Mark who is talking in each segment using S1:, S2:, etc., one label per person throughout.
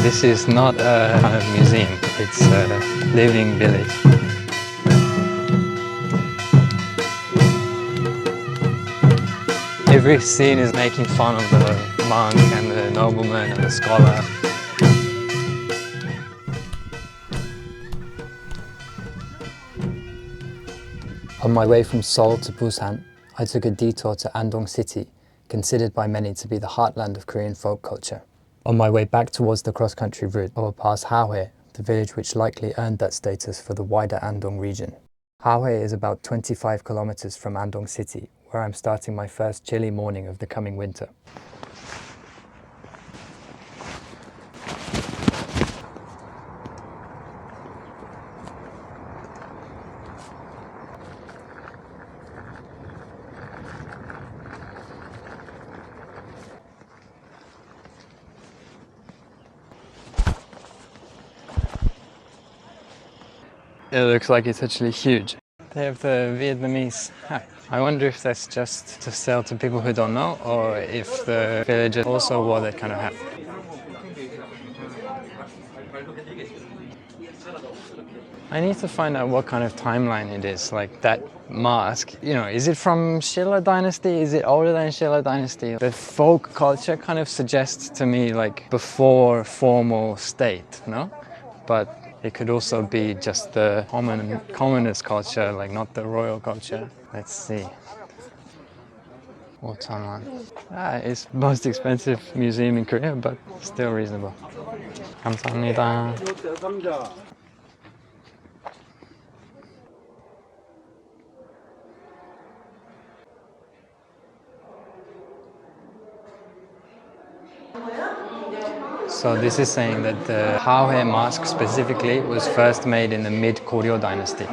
S1: This is not a kind of museum, it's a living village. Every scene is making fun of the monk and the nobleman and the scholar. On my way from Seoul to Busan, I took a detour to Andong city, considered by many to be the heartland of Korean folk culture. On my way back towards the cross-country route, I will pass Hahoe, the village which likely earned that status for the wider Andong region. Hahoe is about 25 kilometers from Andong city, where I'm starting my first chilly morning of the coming winter. It looks like it's actually huge. They have the Vietnamese hat. I wonder if that's just to sell to people who don't know, or if the villagers also wore that kind of hat. I need to find out what kind of timeline it is, like that mask. You know, is it from Shilla dynasty? Is it older than Shilla dynasty? The folk culture kind of suggests to me like before formal state, no? But it could also be just the commoners culture, like not the royal culture. Let's see. 5,000원. It's the most expensive museum in Korea, but still reasonable. 감사합니다. So this is saying that the Hahoe mask specifically was first made in the mid-Goryeo dynasty.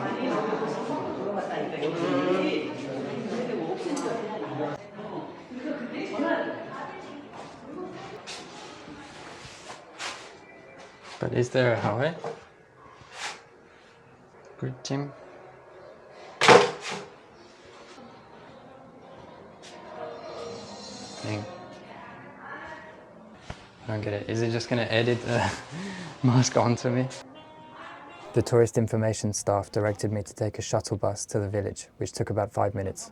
S1: But is there a Hahoe? Grim? I don't get it. Is it just going to edit the mask onto me? The tourist information staff directed me to take a shuttle bus to the village, which took about 5 minutes.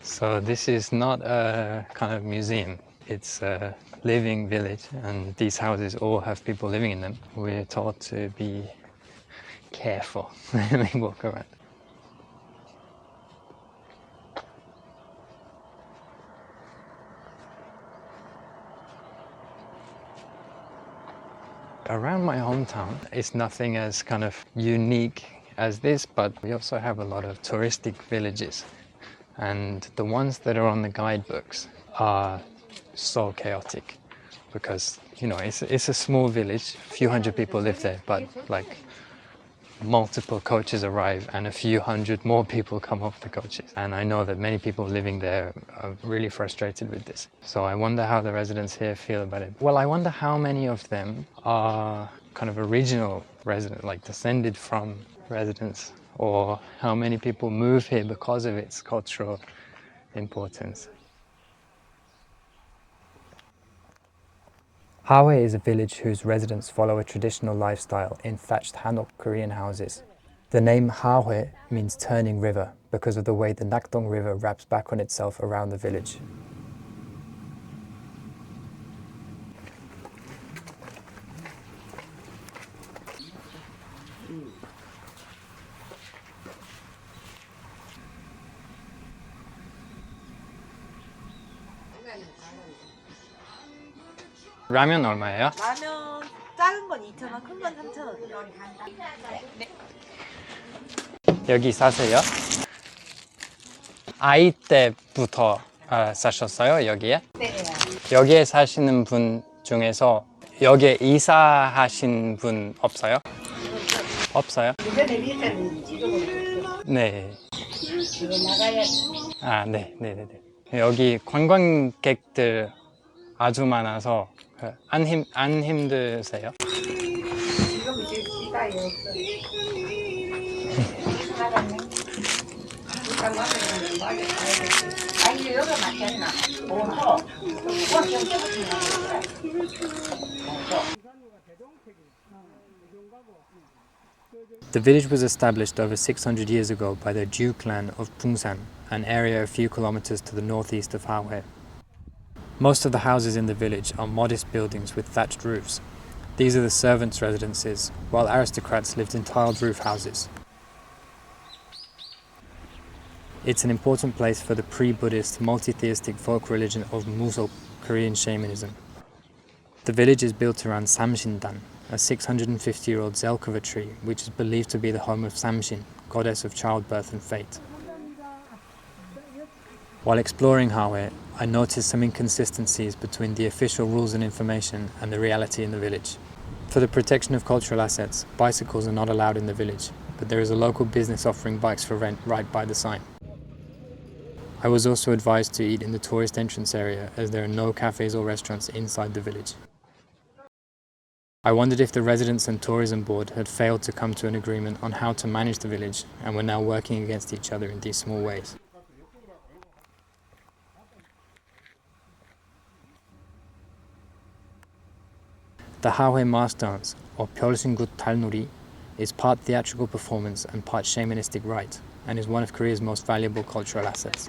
S1: So this is not a kind of museum. It's a living village, and these houses all have people living in them. We're taught to be careful when we walk around. Around my hometown, it's nothing as kind of unique as this, but we also have a lot of touristic villages. And the ones that are on the guidebooks are so chaotic because, you know, it's a small village, a few hundred people live there, but like multiple coaches arrive and a few hundred more people come off the coaches. And I know that many people living there are really frustrated with this. So I wonder how the residents here feel about it. Well, I wonder how many of them are kind of original residents, like descended from residents, or how many people move here because of its cultural importance. Hahoe is a village whose residents follow a traditional lifestyle in thatched hanok Korean houses. The name Hahoe means turning river because of the way the Nakdong River wraps back on itself around the village. 라면 얼마예요?
S2: 라면 작은 건 2,000원, 큰 건 3,000원.
S1: 여기 사세요? 아이 때부터 사셨어요, 여기에?
S2: 네.
S1: 여기에 사시는 분 중에서 여기에 이사하신 분 없어요? 없어요? 네. 아, 네. 여기 관광객들 아주 많아서 안 힘드세요?
S2: 지금 이제 시간이 없어요.
S1: The village was established over 600 years ago by the Jew clan of Pungsan, an area a few kilometers to the northeast of Hahoe. Most of the houses in the village are modest buildings with thatched roofs. These are the servants' residences, while aristocrats lived in tiled roof houses. It's an important place for the pre-Buddhist, multi-theistic folk religion of Musok, Korean Shamanism. The village is built around Samshindan, a 650-year-old zelkova tree which is believed to be the home of Samshin, goddess of childbirth and fate. While exploring Hahoe, I noticed some inconsistencies between the official rules and information and the reality in the village. For the protection of cultural assets, bicycles are not allowed in the village, but there is a local business offering bikes for rent right by the sign. I was also advised to eat in the tourist entrance area as there are no cafes or restaurants inside the village. I wondered if the residents and tourism board had failed to come to an agreement on how to manage the village and were now working against each other in these small ways. The Hahoe mass dance, or byeolsingut talnuri, is part theatrical performance and part shamanistic rite, and is one of Korea's most valuable cultural assets.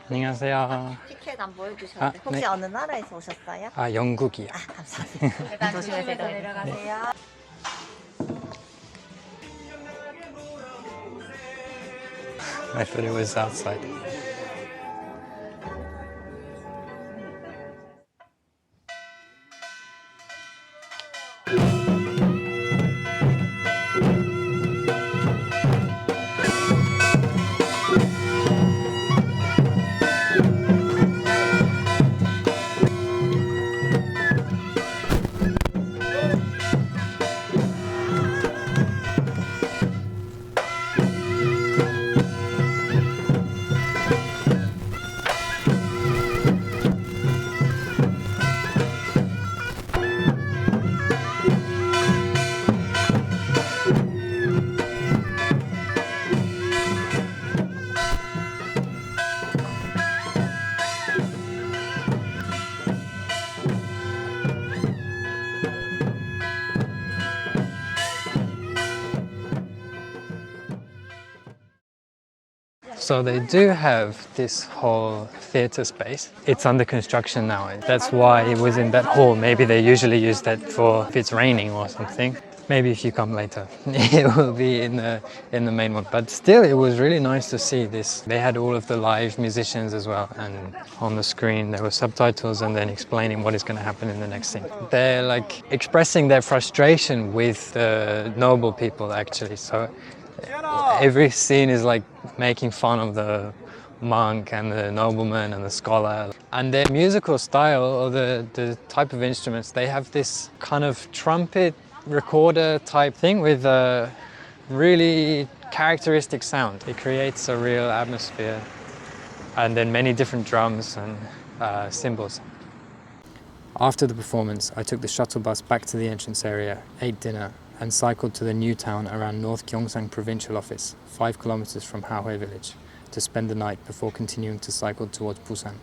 S1: 안녕하세요.
S2: 티켓 안 보여주셨는데
S1: 아,
S2: 혹시
S1: 네.
S2: 어느 나라에서 오셨어요?
S1: 아, 영국이요.
S2: 감사합니다. 조심해서 내려가세요.
S1: I thought it was outside. So they do have this whole theatre space. It's under construction now. That's why it was in that hall. Maybe they usually use that for if it's raining or something. Maybe if you come later, it will be in the main one. But still, it was really nice to see this. They had all of the live musicians as well, and on the screen there were subtitles and then explaining what is going to happen in the next scene. They're like expressing their frustration with the noble people actually. So every scene is like making fun of the monk and the nobleman and the scholar. And their musical style, or the type of instruments, they have this kind of trumpet recorder type thing with a really characteristic sound. It creates a real atmosphere, and then many different drums and cymbals. After the performance, I took the shuttle bus back to the entrance area, ate dinner, and cycled to the new town around North Gyeongsang Provincial Office, 5 kilometers from Hahoe village, to spend the night before continuing to cycle towards Busan.